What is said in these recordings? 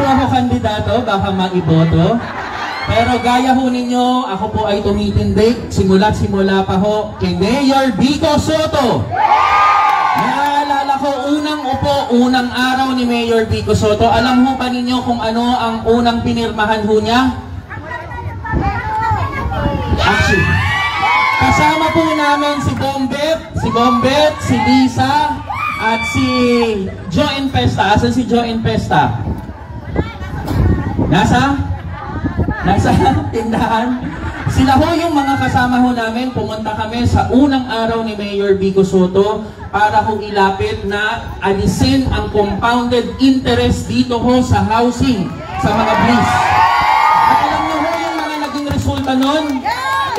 ako kandidato, baka maiboto. Pero gaya ho ninyo, ako po ay tumitindig, simula pa ho, kay Mayor Vico Soto. Naalala ko, unang unang araw ni Mayor Vico Soto, alam ho ba ninyo kung ano ang unang pinirmahan ho niya? Actually, kasama po namin si Bombet, si Lisa, at si Joe Infesta. Asan si Joe Infesta? Nasa tindahan. Sila ho yung mga kasama ho namin. Pumunta kami sa unang araw ni Mayor Vico Soto para ho ilapit na alisin ang compounded interest dito ho sa housing, sa mga bliss. At alam niyo ho yung mga naging resulta nun?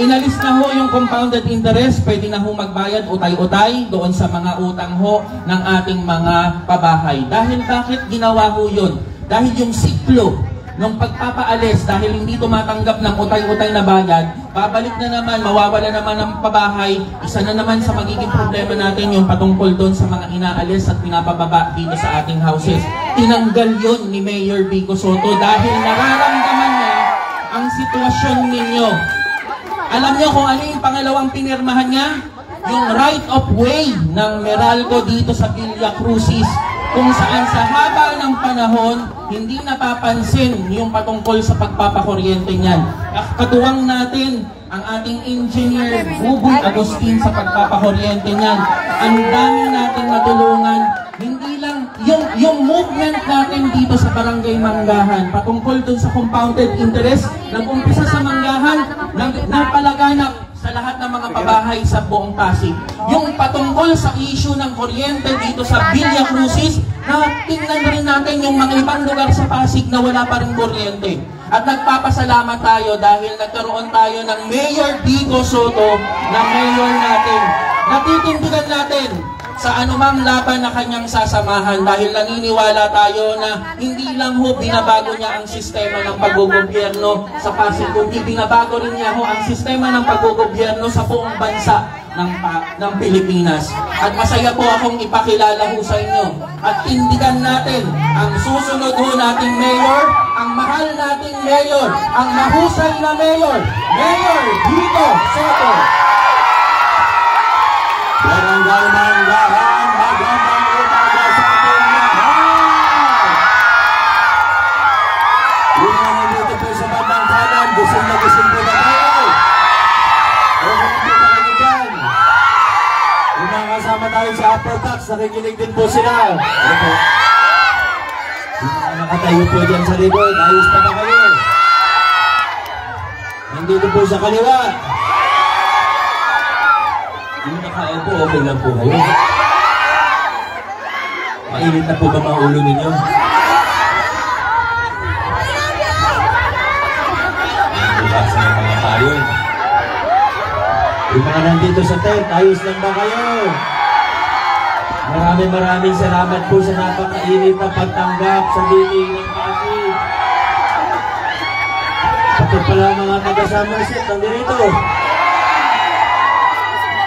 Inalis na ho yung compounded interest, pwede na ho magbayad utay-utay doon sa mga utang ho ng ating mga pabahay. Dahil bakit ginawa ho yun? Dahil yung siklo nung pagpapaalis, dahil hindi tumatanggap ng utay-utay na bayad, babalik na naman, mawawala naman ng pabahay, isa na naman sa magiging problema natin yung patungkol doon sa mga inaalis at pinapababa dito sa ating houses. Tinanggal yun ni Mayor Vico Soto dahil nararamdaman niya ang sitwasyon ninyo. Alam niyo kung ano yung pangalawang pinirmahan niya? Yung right of way ng Meralco dito sa Villa Crucis, kung saan sa haba ng panahon, hindi napapansin yung patungkol sa pagpapakuryente niyan. Katuwang natin ang ating engineer Buboy Agustin sa pagpapakuryente niyan. Ang dami natin natulungan. Hindi lang yung movement natin dito sa Barangay Manggahan patungkol dun sa compounded interest, nag-umpisa sa Manggahan, napalaganap sa lahat ng mga pabahay sa buong Pasig. Yung patungkol sa issue ng kuryente dito sa Villa Crucis, na tingnan rin natin yung mga ibang lugar sa Pasig na wala pa rin kuryente. At nagpapasalamat tayo dahil nagkaroon tayo ng Mayor Vico Soto na mayor natin. Natitindigan natin sa anumang laban na kanyang sasamahan dahil naniniwala tayo na hindi lang ho binabago niya ang sistema ng paggogobyerno sa Pasig, kundi binabago rin niya ho ang sistema ng paggogobyerno sa buong bansa ng Pilipinas. At masaya po akong ipakilala ho sa inyo at tindigan natin ang susunod ho nating mayor, ang mahal nating mayor, ang mahusay na mayor, Mayor Vico Soto. Barangay Manggahan, magandang umaga sa ating lahat! Yung mga nandito po sa bandang kanan, gising na po na tayo! Okay po tayo dyan! Yung mga kasama tayo sa Upper Tax, nakikinig din po sila! Opo. Yung mga nakatayo po dyan sa likod, ayos pa ba kayo? Nandito po sa kaliwa! Yung nakaupo, okay lang po kayo. Mainit na po ba mga ulo ninyo? Bukas na mga tayo. Yung mga nandito sa tent, ayos lang ba kayo? Maraming salamat po sa napakainit na pagtanggap sa meeting ng Pasig. Pati pala mga taga-summer set, nandito.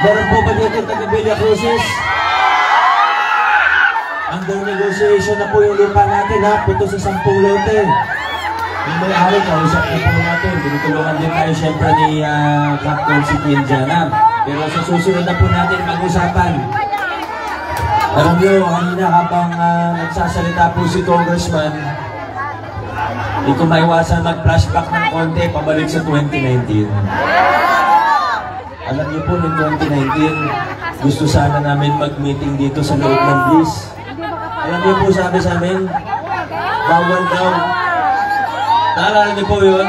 Meron po ba dito taga-Villa Crucis? Under negotiation na po yung lupa natin ha, punto sa 10 lote. Yung may-ari, kausap na po natin. Binutulungan din tayo syempre ni Captain City Indiana. Pero sa susunod na po natin mag-usapan. Alam nyo, kanina habang nagsasalita po si Congressman, hindi ko maiwasan mag-flashback ng konti pabalik sa 2019. Alam niyo po, noong 2019, gusto sana namin mag-meeting dito sa loob ng Bliss. Alam niyo po, sabi sa amin, bawal daw. Naalala niyo po yun?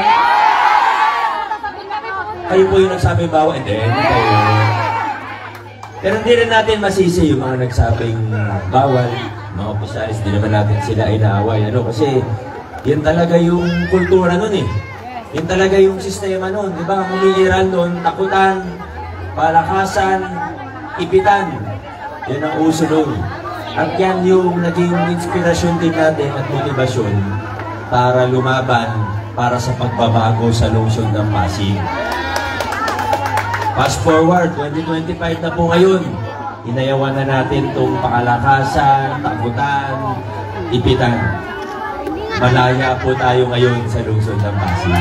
Kayo po yung nagsabi bawal. Hindi kayo. Pero hindi rin natin masisi yung mga nagsabing bawal. Mga opisyalis, hindi naman natin sila inaaway. Kasi yan talaga yung kultura nun eh. Yan talaga yung sistema nun. Diba? Humihiran nun, takutan, palakasan, ipitan. Yan ang uso nun. At yan yung naging inspirasyon din natin at motivasyon para lumaban para sa pagbabago sa lungsod ng Pasig. Fast forward, 2025 na po ngayon. Inayawan na natin itong pakalakasan, takutan, ipitan. malaya po tayo ngayon sa lungsod ng Pasig.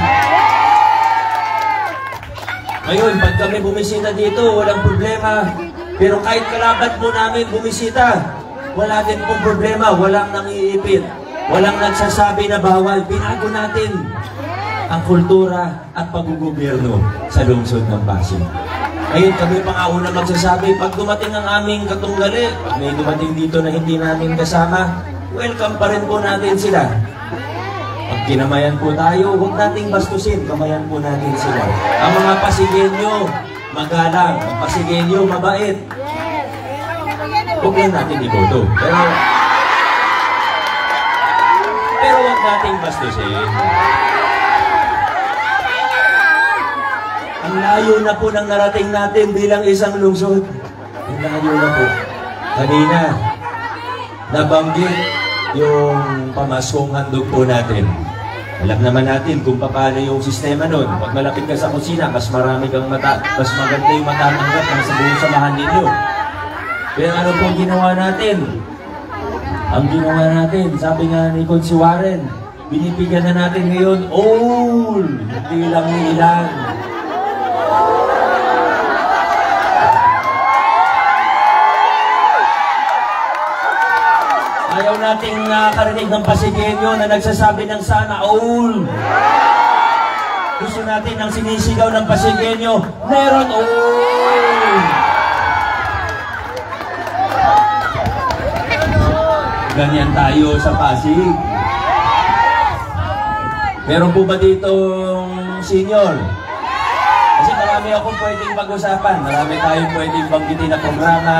Ngayon, pag kami bumisita dito, walang problema. Pero kahit kalaban po namin bumisita, wala din pong problema, walang nangiipit, walang nagsasabi na bawal. Binago natin ang kultura at paggugobyerno sa lungsod ng Pasig. Ngayon, kami pa nga una magsasabi, pag dumating ang aming katunggali, pag may dumating dito na hindi namin kasama, welcome pa rin po natin sila. Pag kinamayan po tayo, huwag nating bastusin, kamayan po natin sila. Ang mga Pasigenyo, magalang. Ang Pasigenyo, mabait. Huwag lang natin iboto. Pero huwag nating bastusin. Ang layo na po ng narating natin bilang isang lungsod. Ang layo na po. Kanina, nabanggit yung pamaskong handog po natin. Alam naman natin kung paano yung sistema nun. Pag malapit ka sa kusina, mas marami kang mas maganda yung matatanggap ng sa buong samahan ninyo. Pero ano pong ginawa natin? Ang ginawa natin, sabi nga ni Consi Warren, binibigyan na natin ngayon all, hindi lang ilan. Ayaw nating nakakarinig ng Pasigenyo na nagsasabi ng sana all. Gusto natin ang sinisigaw ng Pasigenyo, meron all. Ganyan tayo sa Pasig. Meron po ba ditong senior? Kasi marami akong pwedeng pag-usapan. Marami tayong pwedeng banggitin na programa.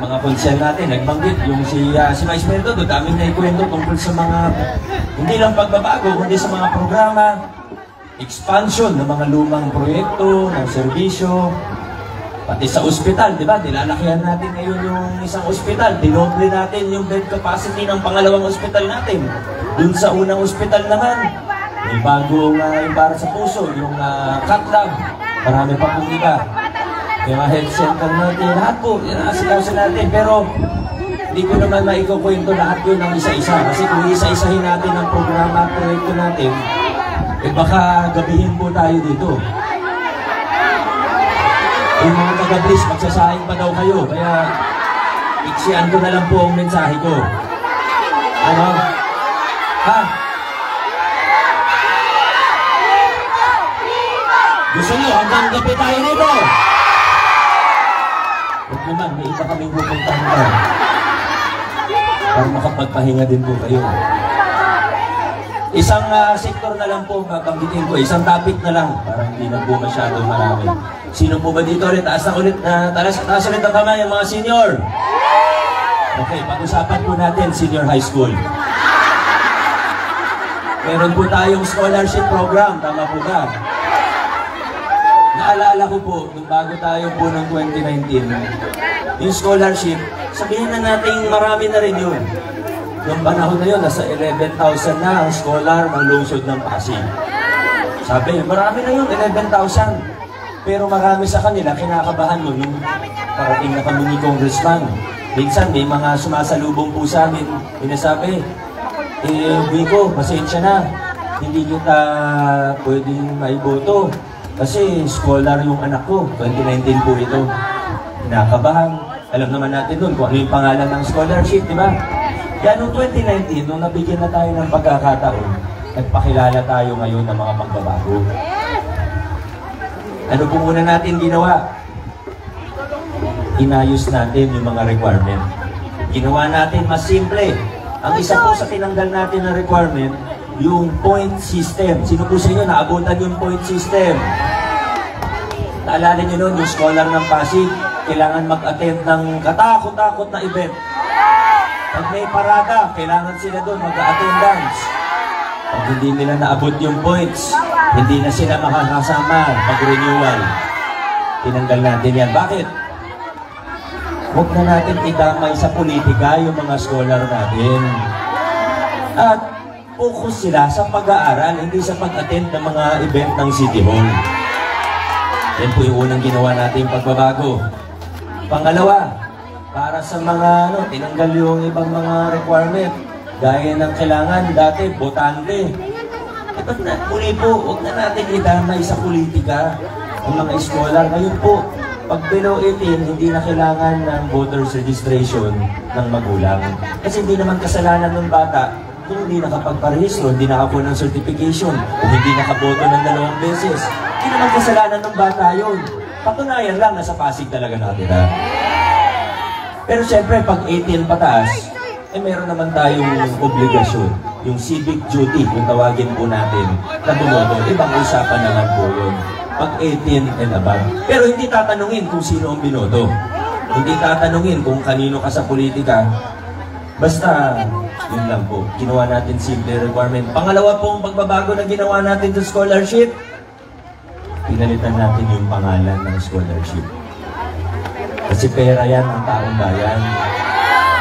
Mga konsel natin, nagbanggit yung si Vice Mayor Dodo, daming naikwento tungkol sa mga, hindi lang pagbabago, kundi sa mga programa, expansion ng mga lumang proyekto, ng serbisyo, pati sa ospital, di ba? Nilalakihan natin ngayon yung isang ospital, dinoble natin yung bed capacity ng pangalawang ospital natin. Dun sa unang ospital naman, may bagong yung para sa puso, yung cat lab, marami pa pong iba. Yung mga health center natin, lahat po, inaasikaso natin. Pero, hindi ko naman maikukwento lahat yun ng isa-isa. Kasi kung isa-isahin natin ang programa at proyekto natin, eh baka gabihin po tayo dito. Yung mga taga-Bliss, magsasahing pa daw kayo. Kaya, iksian ko na lang po ang mensahe ko. Ano? Ha? Gusto nyo, hanggang gabi tayo nito. Huwag naman, may iba kaming pupuntahan na. Para makapagpahinga din po kayo. Isang sektor na lang po, babanggitin ko. Isang topic na lang. Para hindi na po masyado marami. Sino po ba dito ulit? Taas ulit ang kamay, yung mga senior. Okay, pag-usapan po natin, senior high school. Meron po tayong scholarship program. Tama po ba? Naalala ko po, nung bago tayo po ng 2019, yung scholarship, sabihin na natin marami na rin yun. Yung panahon na yun, nasa 11,000 na ang scholar ng lungsod ng Pasig. Sabi, marami na yun, 11,000. Pero marami sa kanila, kinakabahan mo yung parating na kami ni Congressman. Minsan, may mga sumasalubong po sa amin, pinasabi, Vico, pasensya na, hindi kita pwedeng maiboto. Kasi scholar yung anak ko, 2019 po ito. Nakabahan. Alam naman natin doon kung ano yung pangalan ng scholarship, di ba? Kaya noong 2019, nung nabigyan na tayo ng pagkakataon, nagpakilala tayo ngayon ng mga pagbabago. Ano po muna natin ginawa? Inayos natin yung mga requirement. Ginawa natin mas simple. Ang isa po sa tinanggal natin na requirement, yung point system. Sino po sa inyo naabutan yung point system? Naalala nyo nun, yung scholar ng Pasig, kailangan mag-attend ng katakot-takot na event. Pag may parada, kailangan sila doon mag-attendance. Pag hindi nila naabot yung points, hindi na sila makakasama pag-renewal. Tinanggal natin yan. Bakit? Huwag na natin idamay sa politika yung mga scholar natin. At focus sila sa pag-aaral, hindi sa pag-attend ng mga event ng City Hall. Yan po yung unang ginawa natin pagbabago. Pangalawa, para sa mga tinanggal yung ibang mga requirement, Gaya ng kailangan dati, botante. Muli po, huwag na natin idamay sa politika ang mga scholar. Ngayon po, pag below 18, hindi na kailangan ng voters registration ng magulang. Kasi hindi naman kasalanan ng bata kung hindi nakapagparehistro, hindi nakakuha ng certification, o hindi nakaboto ng 2 beses. Hindi naman kasalanan ng bata yun. Patunayan lang, nasa Pasig talaga nakatira. Pero siyempre, pag 18 pataas, meron naman tayong obligasyon, yung civic duty, kung tawagin po natin, na bumoto. Ibang usapan naman po yun. Pag 18 and above. Pero hindi tatanungin kung sino ang binoto. Hindi tatanungin kung kanino ka sa politika. Basta, yun lang po. Ginawa natin simple requirement. Pangalawa pong pagbabago na ginawa natin sa scholarship, pinalitan natin yung pangalan ng scholarship. Kasi pera yan ang taong bayan.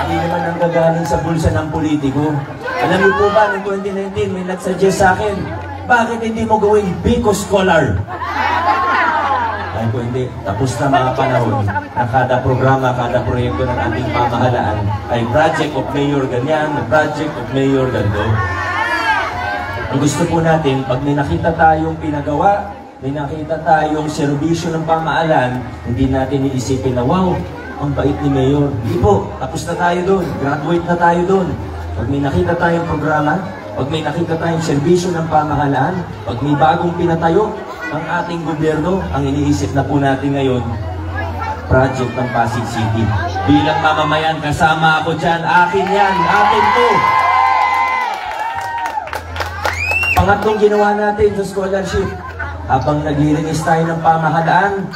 Hindi naman ang gagaling sa bulsa ng politiko. Alam niyo po ba, noong 2019, may nagsuggest sa akin, bakit hindi mo gawing Biko Scholar? Ay ko hindi. Tapos na mga panahon na kada programa, kada proyekto ng ating pamahalaan ay Project of Mayor ganyan, Project of Mayor ganito. Ang gusto po natin, pag may nakita tayong pinagawa, may nakita tayong serbisyo ng pamahalaan, hindi natin iisipin na, wow, ang bait ni Mayor. Hindi po, tapos na tayo doon, graduate na tayo doon. Pag may nakita tayong programa, pag may nakita tayong serbisyo ng pamahalaan, pag may bagong pinatayo ang ating gobyerno, ang iniisip na po natin ngayon, project ng Pasig City. Bilang mamamayan, kasama ako dyan, akin yan, akin to. Pangatlong ginawa natin sa scholarship, habang naglilinis tayo ng pamahalaan,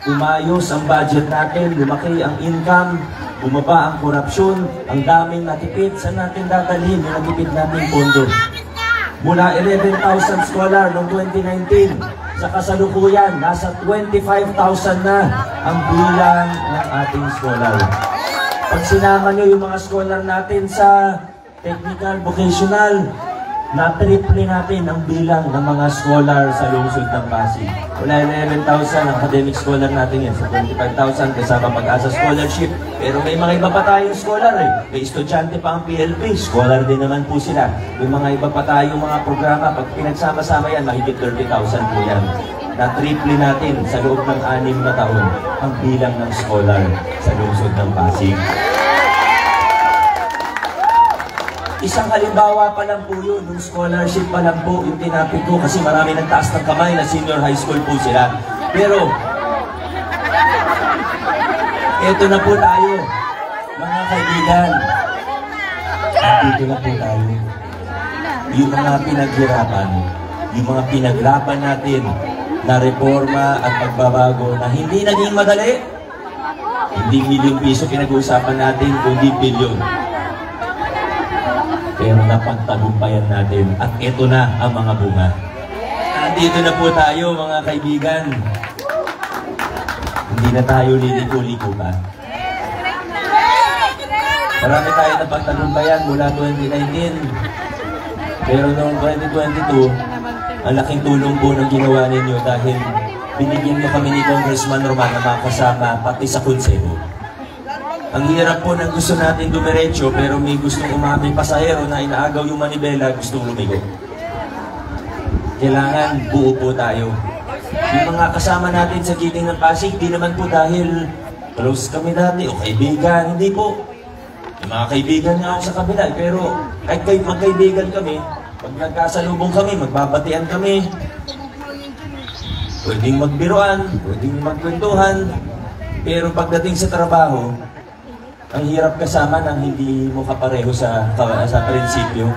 umayos ang budget natin, lumaki ang income, bumaba ang korupsyon, ang daming natipid, saan natin dadalhin yung natipid natin pondo? Mula 11,000 scholar noong 2019, sa kasalukuyan, nasa 25,000 na ang bilang ng ating scholar. Pag sinama nyo yung mga scholar natin sa technical, vocational, na-triple natin ang bilang ng mga scholar sa lungsod ng Pasig. Wala 11,000 academic scholar natin yan. Sa 25,000 kasama Pag-asa Scholarship. Pero may mga iba pa tayong scholar eh. May estudyante pa ang PLP. Scholar din naman po sila. May mga iba pa tayong mga programa. Pag pinagsama-sama yan, mahigit 30,000 po yan. Na-triple natin sa loob ng 6 na taon ang bilang ng scholar sa lungsod ng Pasig. Isang halimbawa pa lang po yun, yung scholarship pa lang po yung tinapik ko kasi marami nagtaas ng kamay na senior high school po sila. Pero, eto na po tayo, mga kaibigan. Dito na po tayo. Yung mga pinaghirapan, yung mga pinaglaban natin na reforma at pagbabago na hindi naging madali, hindi milyong piso pinag-uusapan natin, kundi bilyon. Pero napagtagumpayan natin at ito na ang mga bunga. Nandito na po tayo mga kaibigan. Hindi na tayo liliko-liko pa. Marami tayo napagtagumpayan mula 2019. Pero noong 2022, ang laking tulong po ng ginawa ninyo dahil binigyan niyo kami ni Congressman Roman na mga kasama pati sa konseho. Ang hirap po ng gusto natin dumiretso pero may gustong umami pasahero na inaagaw yung manibela, gustong lumigo. Kailangan buo po tayo. Yung mga kasama natin sa giting ng Pasig, di naman po dahil close kami dati o kaibigan, hindi po. Yung mga kaibigan nga ako sa kabila, pero kahit magkaibigan kami, pag nagkasalubong kami, magbabatian kami, pwedeng magbiruan, pwedeng magkwentuhan, pero pagdating sa trabaho, ang hirap kasama nang hindi mo kapareho sa prinsipyo.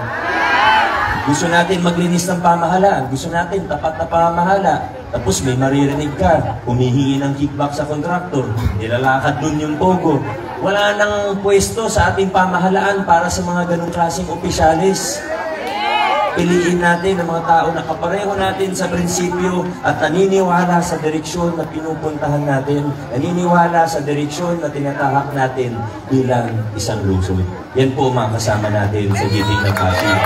Gusto natin maglinis ng pamahalaan, gusto natin tapat na pamahala, tapos may maririnig ka, humihingi ng kickback sa kontraktor, nilalakad dun yung pogo. Wala nang pwesto sa ating pamahalaan para sa mga ganong klaseng opisyalis. Piliin natin ang mga tao na kapareho natin sa prinsipyo at naniniwala sa direksyon na pinupuntahan natin, naniniwala sa direksyon na tinatahak natin bilang isang lungsod. Yan po mga kasama natin sa giting ng Pasig.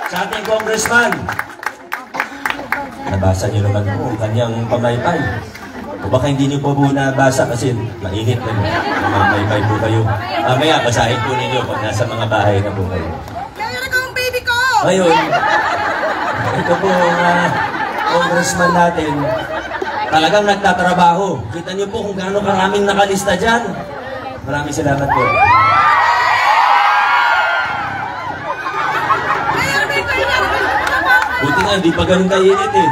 Sa ating congressman, nabasa niyo naman po ang kanyang pamaypay. O baka hindi niyo po po nabasa kasi mainit na. May po kayo. Mamaya, basahin po ninyo pag nasa mga bahay na po kayo. Kaya na ang baby ko! Ngayon, ito po ang congressman natin. Talagang nagtatrabaho. Kita niyo po kung gaano karaming nakalista dyan. Maraming salamat po. Buti nga, hindi pa ganun kainit eh.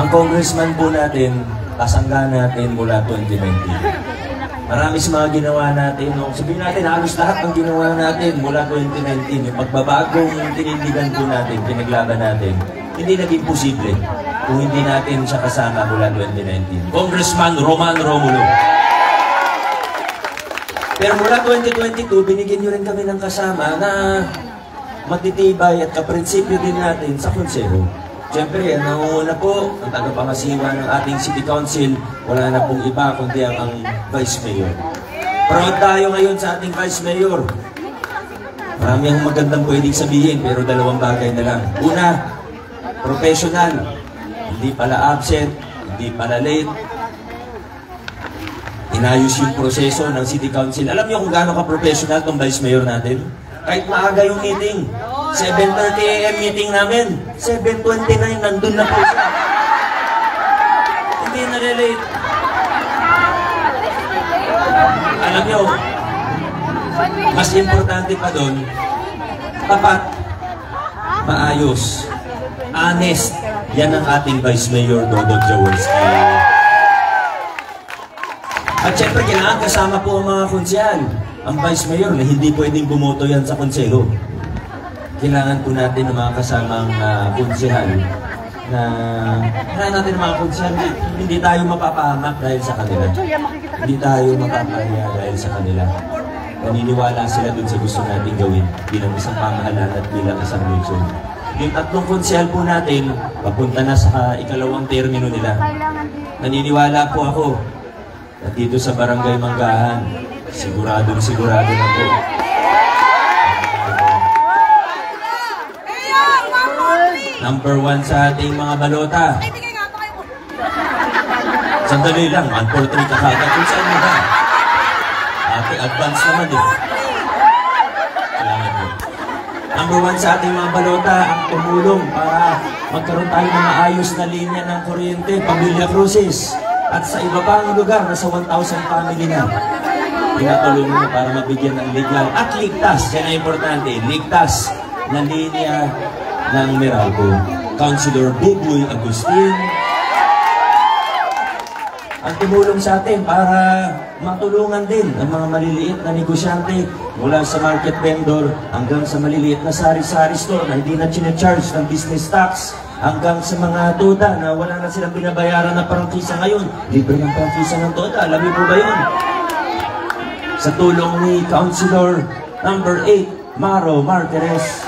Ang congressman po natin, kasangga natin mula 2019. Marami sa mga ginawa natin. No? Sabihin natin, halos lahat ng ginawa natin mula 2019. Yung pagbabagong tinindigan po natin, pinaglaban natin, hindi naging posible kung hindi natin siya kasama mula 2019. Congressman Roman Romulo. Pero mula 2022, binigyan nyo rin kami ng kasama na matitibay at kaprinsipyo din natin sa konseho. Siyempre, nangunguna po ang tagapangasiwa ng ating City Council, wala na pong iba kundi ang Vice Mayor. Proud tayo ngayon sa ating Vice Mayor. Marami ang magandang pwedeng sabihin, pero dalawang bagay na lang. Una, professional. Hindi pala absent, hindi pala late. Inayos yung proseso ng City Council. Alam niyo kung gaano ka-professional itong Vice Mayor natin? Kahit maaga yung meeting, 7:30 AM meeting namin, 7:29 nandun na po siya. Hindi na-relate. Alam niyo, mas importante pa doon, tapat, maayos, honest. Yan ang ating Vice Mayor Dodong Jaworski. At syempre, kailangan kasama po ang mga konsyal. Ang Vice Mayor na hindi pwedeng bumoto yan sa konseho. Kailangan po natin ng mga kasamang konsyal na kailangan natin ng mga konsyal na hindi tayo mapapahamak dahil sa kanila. Hindi tayo mapapahiya dahil sa kanila. Naniniwala sila dun sa gusto natin gawin bilang isang pamahalaan at bilang isang lungsod. Yung tatlong konsyal po natin, papunta na sa ikalawang termino nila. Naniniwala po ako at dito sa Barangay Manggahan, siguradong na po. Number 1 sa ating mga balota. Sandali lang, 143 kakagad. Kung saan mo ba? Ate, advance naman eh. Salamat po. Number 1 sa ating mga balota, ang tumulong para magkaroon tayo ng maayos na linya ng kuryente, Pamilya Cruces. At sa iba pang lugar, nasa 1,000 family na. Pinatulong mo para mabigyan ng legal at ligtas. Yan ang importante, ligtas na linya ng Meralco. Councilor Buboy Agustin ang tumulong sa atin para matulungan din ang mga maliliit na negosyante mula sa market vendor hanggang sa maliliit na sari-sari store na hindi na charge ng business tax hanggang sa mga tuta na wala na silang binabayaran na prangkisa ngayon. Libre ng prangkisa ng tuta. Alam niyo po ba yun? Sa tulong ni Councilor number 8, Maro Marquez.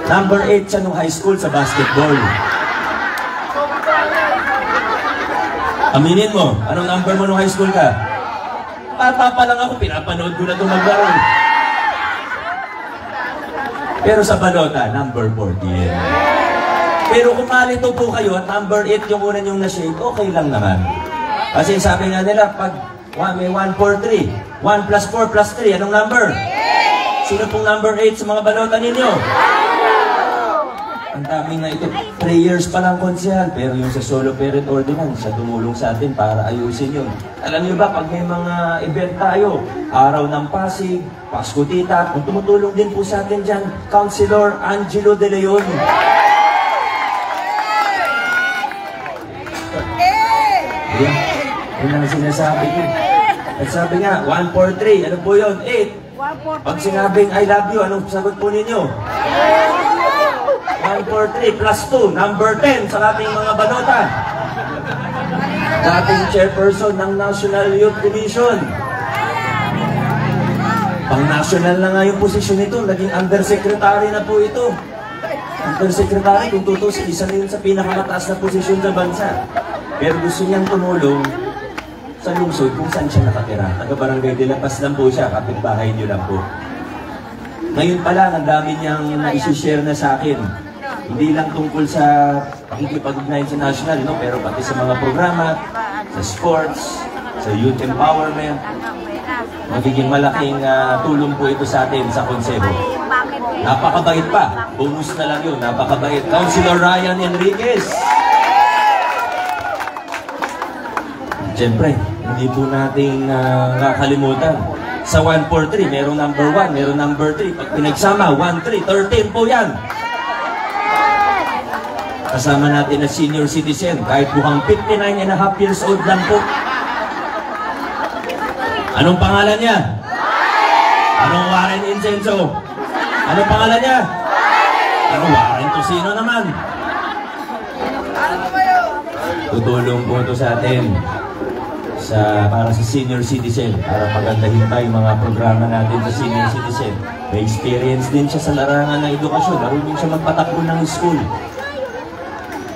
Number 8 siya nung high school sa basketball. Aminin mo, anong number mo nung high school ka? Bata pa lang ako, pinapanood ko na ito maglaro. Pero sa balota, number 14. Pero kung malito po kayo at number 8 yung una yung na-shake, okay lang naman. Kasi sabi nga nila, pag may 1, 4, 3. 1 plus 4 plus 3, anong number? Sino pong number 8 sa mga balota ninyo? Ang daming na ito. 3 years pa lang konsyal, pero yung sa solo parent ordinance, siya tumulong sa atin para ayusin yun. Alam niyo ba, pag may mga event tayo, Araw ng Pasig, Pasko Tita, kung tumutulong din po sa atin dyan, Councilor Angelo De Leon. Yun ang sinasabi ko. At sabi nga, 1, 4, 3, ano po yun? 8. Pag sinabing I love you, anong sagot po ninyo? 1, 4, 3 plus 2, number 10 sa ating mga balota. Dating chairperson ng National Youth Commission. Pang-national na nga yung posisyon nito, naging undersecretary na po ito. Undersecretary, kung tutusin, isa na yun sa pinakamataas na posisyon sa bansa. Pero gusto niyang tumulong sa lungsod kung saan siya nakatira. Taga-Barangay de la Paz lang po siya, kapitbahay niyo lang po. Ngayon pa lang, ang dami niyang naisishare na sa akin Hindi lang tungkol sa pakikipag-ugnayan sa national, no? Pero pati sa mga programa, sa sports, sa youth empowerment. Magiging malaking tulong po ito sa atin sa konseho. Napakabait pa. Bonus na lang yun. Napakabait. Councilor Ryan Enriquez. Siyempre, hindi po nating nakalimutan. Sa 143, merong number 1, merong number 3. Pag pinagsama, 1, 3, 13 po yan. Kasama natin na senior citizen, kahit mukhang 59.5 years old lang po. Anong pangalan niya? Anong Warren Incenso? Anong pangalan niya? Anong Warren Tosino naman? Tutulong po ito sa atin para sa senior citizen, para pagandahin pa yung mga programa natin sa senior citizen. May experience din siya sa larangan ng edukasyon. Marunong siya magpatakbo ng school.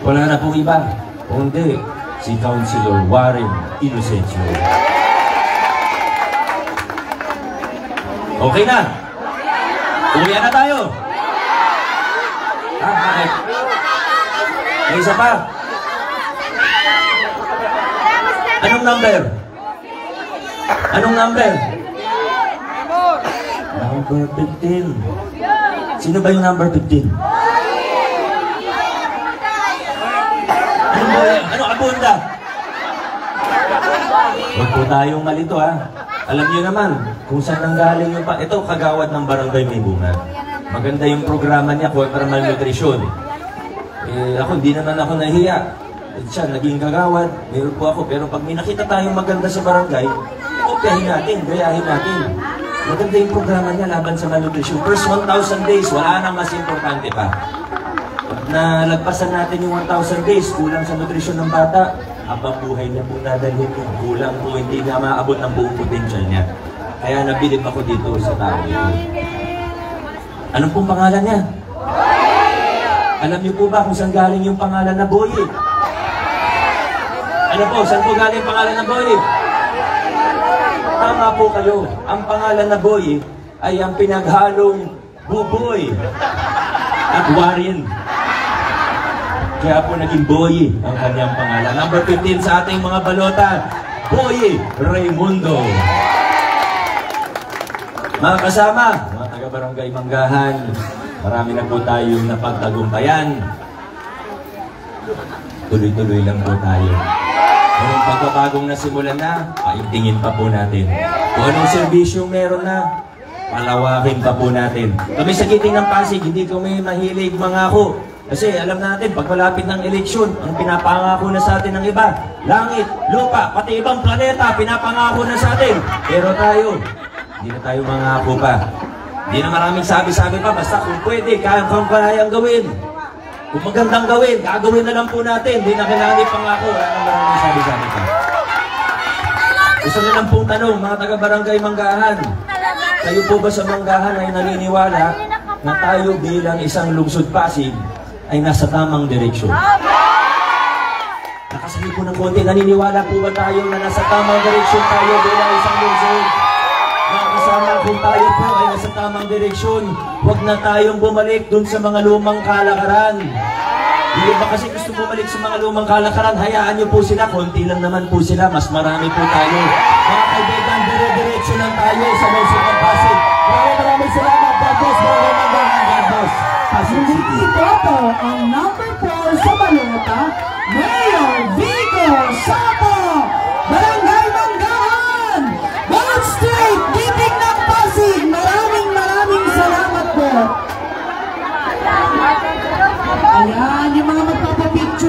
Wala na pong iba. Kundi si Councilor Warren Inocencio. Okay na? Uwi na tayo? Bakit? May isa pa? Anong number? Anong number? Number 15. Sino ba yung number 15? Ano abunda? Huwag po tayong malito ha. Alam niyo naman kung saan nanggaling yung ito, kagawad ng Barangay May Bunga. Maganda yung programa niya kontra malnutrisyon. Ako, hindi naman ako nahiya. Siya, naging kagawad, meron po ako. Pero pag may nakita tayong maganda sa barangay, kopyahin natin, gayahin natin. Maganda yung programa niya laban sa malnutrisyon. First 1,000 days, wala nang mas importante pa. Pag nalagpasan natin yung 1,000 days, kulang sa nutrisyon ng bata, habang buhay niya po nadalhin yung kulang po, hindi na maabot ng buong potential niya. Kaya nabilib ako dito sa tao dito. Anong pong pangalan niya? Alam niyo po ba kung saan galing yung pangalan na Boye? Ano po, saan po galing yung pangalan na Boye? Tama po kayo. Ang pangalan na Boye ay ang pinaghalong Buboy at Warren. Kaya po naging Boye ang kanyang pangalan. Number 15 sa ating mga balota, Boye Raimundo. Mga kasama, mga taga-barangay Manggahan, marami na po tayong napagtagumpayan. Tuloy-tuloy lang po tayo. Kung pagbabagong nasimulan na, paigtingin pa po natin. Kung anong serbisyong meron na, palawakin pa po natin. Kami sa Giting ng Pasig, hindi kami mahilig mangako. Kasi alam natin, pag malapit ng eleksyon, ang pinapangako na sa atin ng iba, langit, lupa, pati ibang planeta, pinapangako na sa atin. Pero tayo, hindi na tayo mangako pa. Hindi na maraming sabi-sabi pa, basta kung pwede, kayang gawin. Kung magandang gawin, gagawin na lang po natin. Hindi na kailangan ipangako, wala na maraming sabi-sabi pa. Gusto na lang pong tanong, mga taga-barangay Manggahan, kayo po ba sa Manggahan ay naniniwala na tayo bilang isang lungsod Pasig ay nasa tamang direksyon? Nakasabi po ng konti, naniniwala po ba tayo na nasa tamang direksyon tayo bilang isang lungsod? Mga kasama, kung tayo po ay nasa tamang direksyon, huwag na tayong bumalik dun sa mga lumang kalakaran. Hindi ba kasi gusto bumalik sa mga lumang kalakaran, hayaan nyo po sila, konti lang naman po sila, mas marami po tayo. Mga kaibigan, dire-diretso lang tayo sa lungsod ng Pasig. Maraming salamat, God bless, Barangay Manggahan, God bless. Pasig City. Ito po ang number 4 sa balota, Mayor Vico Soto, Barangay Manggahan, Balot Street, Giting ng Pasig. Maraming salamat po. Ayan, yung mga magpapapicture.